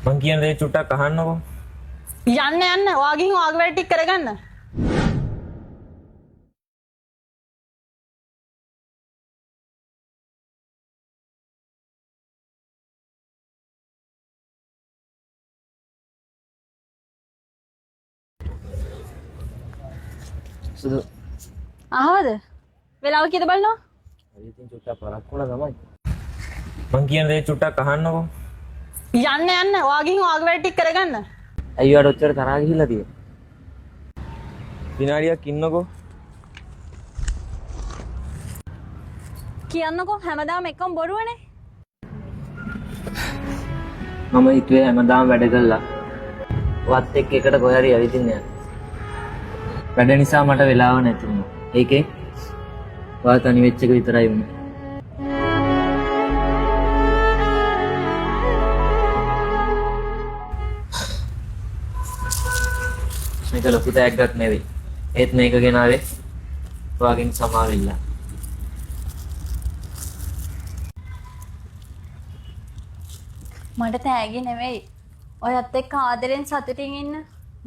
මං කියන දේ චුට්ටක් අහන්නකෝ. යන්න යන්න. ඔයාගෙන් ඔයාගේ වැඩ ටික කරගන්න. සුදු. අහවද? වෙලාව කීයද බලනවා? හරි ඉතින් චුට්ටක් පරක් වුණා තමයි. මං කියන දේ චුට්ටක් අහන්නකෝ. යන්න යන්න. ඔයාගෙන් ඔයාගේ වැඩ ටික කරගන්න. ඇයි ඔයාට ඔච්චර තරහා ගිහිල්ලා තියෙන්නේ? විනාඩියක් ඉන්නකෝ. කියන්නකෝ හැමදාම එකම බොරුවනේ. මම හිතුවේ හැමදාම වැඩ කළා. වත් එක්ක එකට කොහේ හරි ඇවිදින්න යන්න. වැඩ නිසා මට වෙලාව නැති වුණා. ඒකේ ඔයා තනි වෙච්ච එක විතරයි වුනේ. මේක ලොකු තෑග්ගක් නෙවෙයි. ඒත් මේක ගෙනාවේ ඔයාගෙන් සමාවෙන්න. මට තෑගි නෙවෙයි. ඔයත් එක්ක ආදරෙන් සතුටින් ඉන්න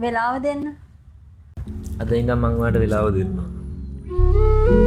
වෙලාව දෙන්න. අද ඉඳන් මං ඔයාලට වෙලාව දෙන්නම්.